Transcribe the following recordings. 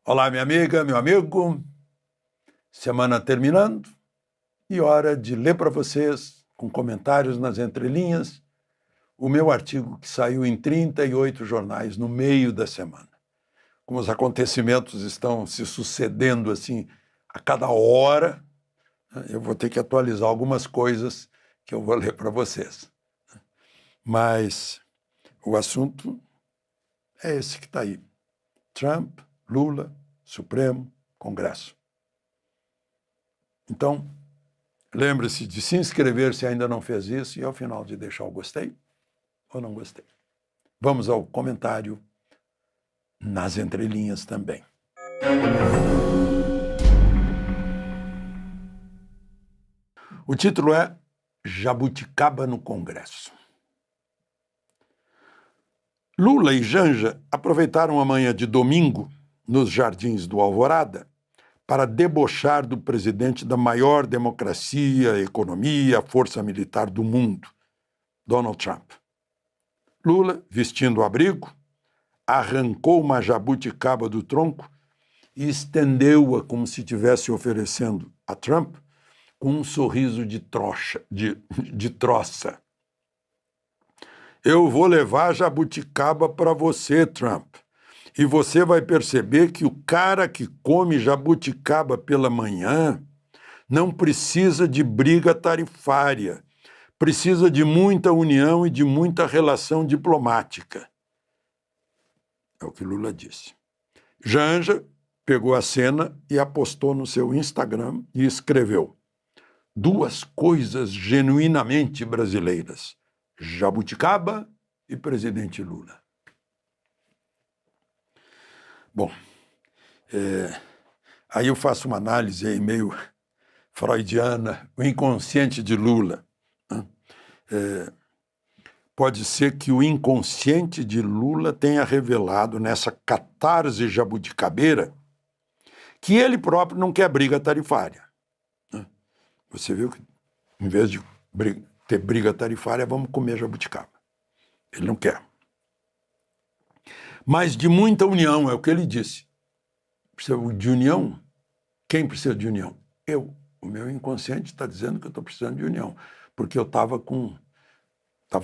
Olá, minha amiga, meu amigo. Semana terminando e hora de ler para vocês, com comentários nas entrelinhas, o meu artigo que saiu em 38 jornais no meio da semana. Como os acontecimentos estão se sucedendo assim a cada hora, eu vou ter que atualizar algumas coisas que eu vou ler para vocês. Mas o assunto é esse que está aí. Trump, Lula, Supremo, Congresso. Então, lembre-se de se inscrever se ainda não fez isso e ao final de deixar o gostei ou não gostei. Vamos ao comentário nas entrelinhas também. O título é Jabuticaba no Congresso. Lula e Janja aproveitaram a manhã de domingo nos jardins do Alvorada para debochar do presidente da maior democracia, economia, força militar do mundo, Donald Trump. Lula, vestindo o abrigo, arrancou uma jabuticaba do tronco e estendeu-a como se estivesse oferecendo a Trump com um sorriso de troça. Eu vou levar a jabuticaba para você, Trump. E você vai perceber que o cara que come jabuticaba pela manhã não precisa de briga tarifária, precisa de muita união e de muita relação diplomática. É o que Lula disse. Janja pegou a cena e apostou no seu Instagram e escreveu: duas coisas genuinamente brasileiras, jabuticaba e presidente Lula. Bom, aí eu faço uma análise aí meio freudiana, o inconsciente de Lula. Pode ser que o inconsciente de Lula tenha revelado nessa catarse jabuticabeira que ele próprio não quer briga tarifária. Você viu que, em vez de ter briga tarifária, vamos comer jabuticaba. Ele não quer. Mas de muita união, é o que ele disse. Precisa de união? Quem precisa de união? Eu. O meu inconsciente está dizendo que eu estou precisando de união, porque eu estava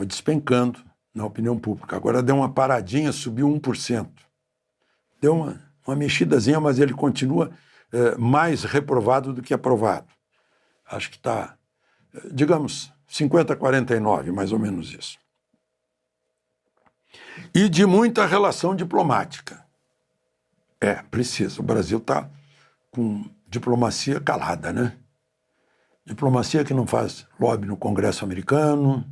despencando na opinião pública. Agora deu uma paradinha, subiu 1%. Deu uma mexidazinha, mas ele continua mais reprovado do que aprovado. Acho que está, digamos, 50-49, mais ou menos isso. E de muita relação diplomática. Precisa. O Brasil está com diplomacia calada, né? Diplomacia que não faz lobby no Congresso americano,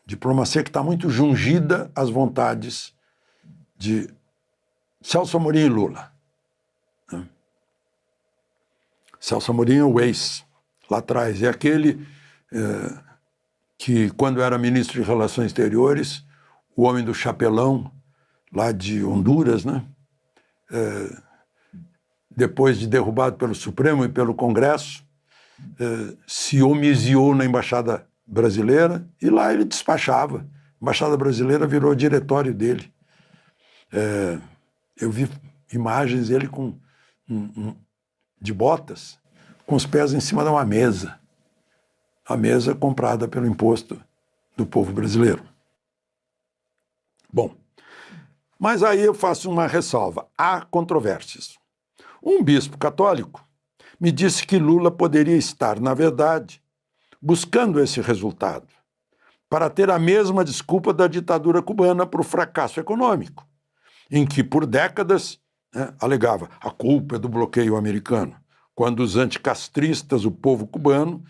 diplomacia que está muito jungida às vontades de Celso Amorim e Lula. Celso Amorim é o ex, lá atrás. É aquele que, quando era ministro de Relações Exteriores, o homem do chapelão, lá de Honduras, né? Depois de derrubado pelo Supremo e pelo Congresso, se homiziou na Embaixada Brasileira e lá ele despachava. A Embaixada Brasileira virou diretório dele. Eu vi imagens dele de botas, com os pés em cima de uma mesa. A mesa comprada pelo imposto do povo brasileiro. Bom, mas aí eu faço uma ressalva. Há controvérsias. Um bispo católico me disse que Lula poderia estar, na verdade, buscando esse resultado, para ter a mesma desculpa da ditadura cubana para o fracasso econômico, em que, por décadas, alegava a culpa é do bloqueio americano, quando os anticastristas, o povo cubano,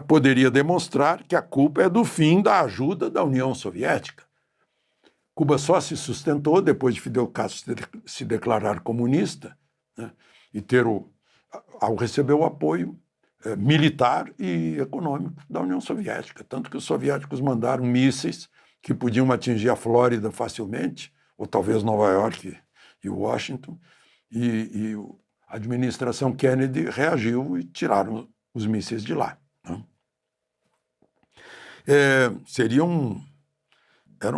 poderia demonstrar que a culpa é do fim da ajuda da União Soviética. Cuba só se sustentou depois de Fidel Castro se declarar comunista, e ao receber o apoio militar e econômico da União Soviética. Tanto que os soviéticos mandaram mísseis que podiam atingir a Flórida facilmente, ou talvez Nova York e Washington, e a administração Kennedy reagiu e tiraram os mísseis de lá. Era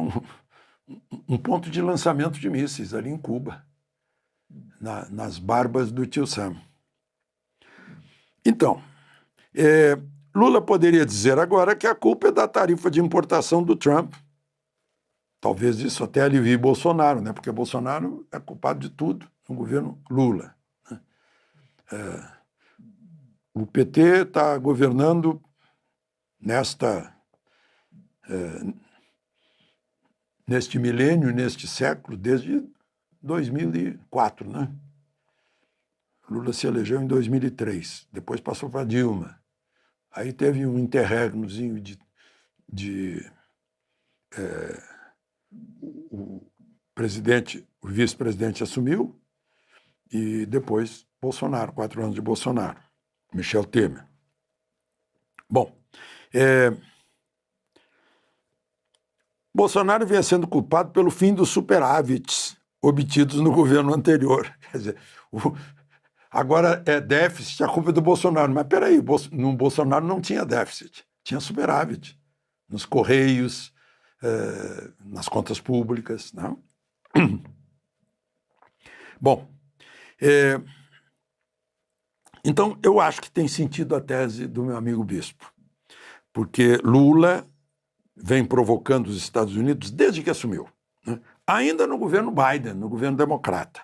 um ponto de lançamento de mísseis ali em Cuba. nas barbas do tio Sam. Então, Lula poderia dizer agora que a culpa é da tarifa de importação do Trump. Talvez isso até alivie Bolsonaro, né? Porque Bolsonaro é culpado de tudo no governo Lula. O PT está governando neste milênio, neste século, desde 2004, né? Lula se elegeu em 2003, depois passou para Dilma. Aí teve um interregnozinho o vice-presidente assumiu e depois Bolsonaro, 4 anos de Bolsonaro, Michel Temer. Bom, Bolsonaro vinha sendo culpado pelo fim dos superávites obtidos no governo anterior. Quer dizer, agora é déficit, a culpa é do Bolsonaro. Mas peraí, no Bolsonaro não tinha déficit, tinha superávit. Nos Correios, nas contas públicas. Não? Bom, então eu acho que tem sentido a tese do meu amigo Bispo, porque Lula vem provocando os Estados Unidos desde que assumiu, né? Ainda no governo Biden, no governo democrata.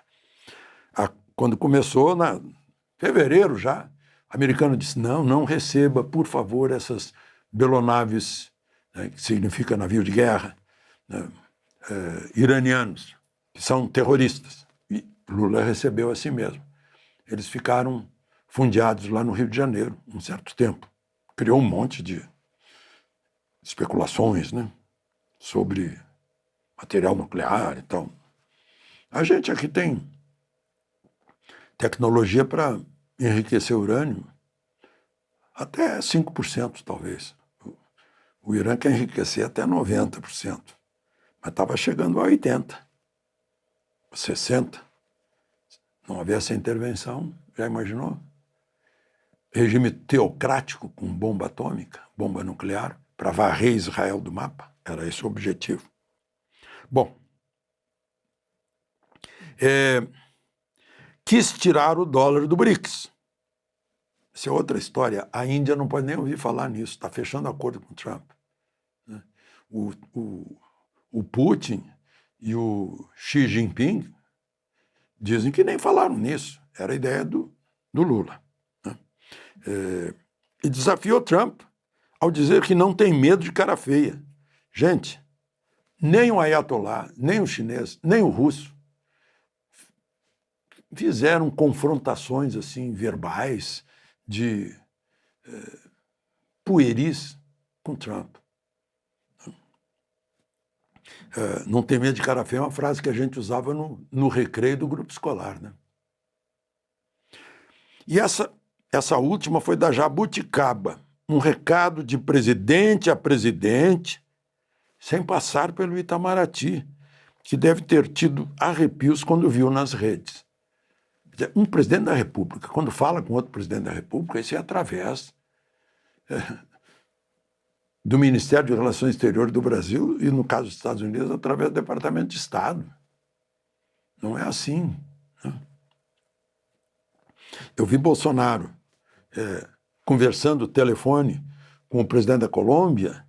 Quando começou, em fevereiro já, o americano disse, não receba, por favor, essas belonaves, né, que significa navio de guerra, né, iranianos, que são terroristas. E Lula recebeu assim mesmo. Eles ficaram fundeados lá no Rio de Janeiro um certo tempo. Criou um monte de especulações, né, sobre material nuclear e tal. A gente aqui tem tecnologia para enriquecer urânio até 5%, talvez. O Irã quer enriquecer até 90%, mas estava chegando a 80%, 60%. Não havia essa intervenção, já imaginou? Regime teocrático com bomba atômica, bomba nuclear, para varrer Israel do mapa. Era esse o objetivo. Bom, quis tirar o dólar do BRICS. Essa é outra história. A Índia não pode nem ouvir falar nisso, está fechando acordo com o Trump. O Putin e o Xi Jinping dizem que nem falaram nisso. Era a ideia do Lula. E desafiou Trump ao dizer que não tem medo de cara feia. Gente, nem o ayatolá, nem o chinês, nem o russo fizeram confrontações assim verbais de pueris com Trump. Não tem medo de cara feia é uma frase que a gente usava no recreio do grupo escolar, né? E essa última foi da Jabuticaba, um recado de presidente a presidente, sem passar pelo Itamaraty, que deve ter tido arrepios quando viu nas redes. Um presidente da República, quando fala com outro presidente da República, isso é através do Ministério de Relações Exteriores do Brasil e, no caso dos Estados Unidos, através do Departamento de Estado. Não é assim, né? Eu vi Bolsonaro conversando no telefone com o presidente da Colômbia,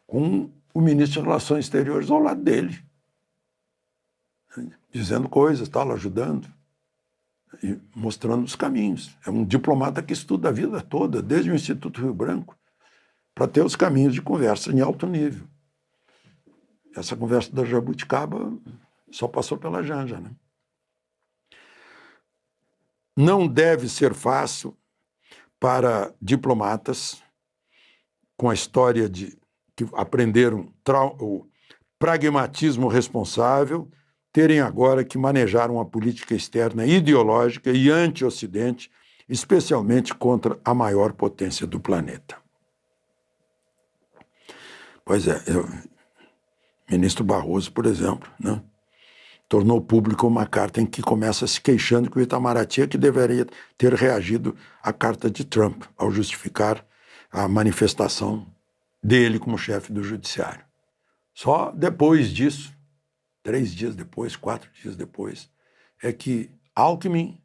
com o ministro de Relações Exteriores ao lado dele, dizendo coisas, tal, ajudando e mostrando os caminhos. É um diplomata que estuda a vida toda, desde o Instituto Rio Branco, para ter os caminhos de conversa em alto nível. Essa conversa da Jabuticaba só passou pela Janja, né? Não deve ser fácil para diplomatas com a história de que aprenderam o pragmatismo responsável, terem agora que manejar uma política externa ideológica e anti-Ocidente, especialmente contra a maior potência do planeta. Pois é, o ministro Barroso, por exemplo, né, tornou público uma carta em que começa se queixando que o Itamaraty é que deveria ter reagido à carta de Trump, ao justificar a manifestação dele como chefe do judiciário. Só depois disso, 3 dias depois, 4 dias depois, é que Alckmin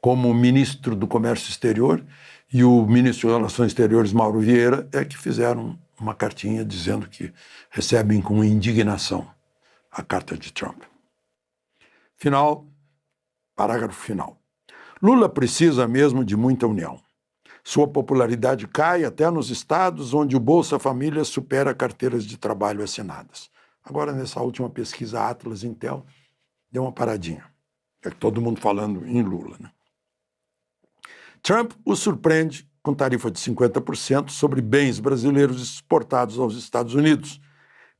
como ministro do Comércio Exterior e o ministro de Relações Exteriores, Mauro Vieira, é que fizeram uma cartinha dizendo que recebem com indignação a carta de Trump. Final, parágrafo final. Lula precisa mesmo de muita união. Sua popularidade cai até nos estados onde o Bolsa Família supera carteiras de trabalho assinadas. Agora, nessa última pesquisa Atlas Intel, deu uma paradinha. É todo mundo falando em Lula, né? Trump o surpreende com tarifa de 50% sobre bens brasileiros exportados aos Estados Unidos,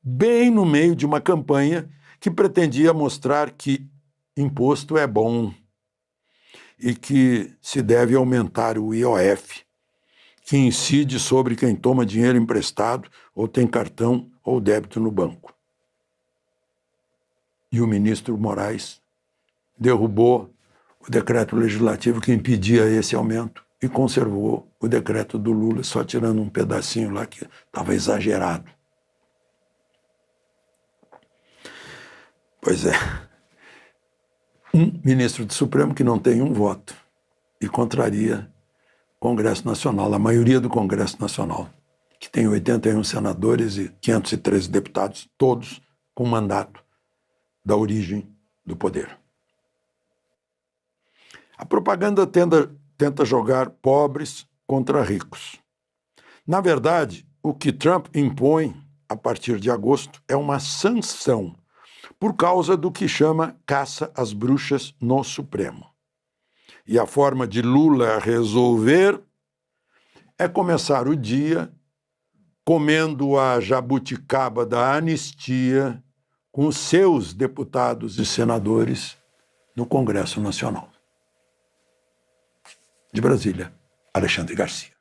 bem no meio de uma campanha que pretendia mostrar que imposto é bom e que se deve aumentar o IOF, que incide sobre quem toma dinheiro emprestado ou tem cartão ou débito no banco. E o ministro Moraes derrubou o decreto legislativo que impedia esse aumento e conservou o decreto do Lula, só tirando um pedacinho lá que estava exagerado. Pois é, um ministro do Supremo que não tem um voto e contraria o Congresso Nacional, a maioria do Congresso Nacional, que tem 81 senadores e 513 deputados, todos com mandato da origem do poder. A propaganda tenta jogar pobres contra ricos. Na verdade, o que Trump impõe a partir de agosto é uma sanção por causa do que chama caça às bruxas no Supremo. E a forma de Lula resolver é começar o dia comendo a jabuticaba da anistia com os seus deputados e senadores no Congresso Nacional. De Brasília, Alexandre Garcia.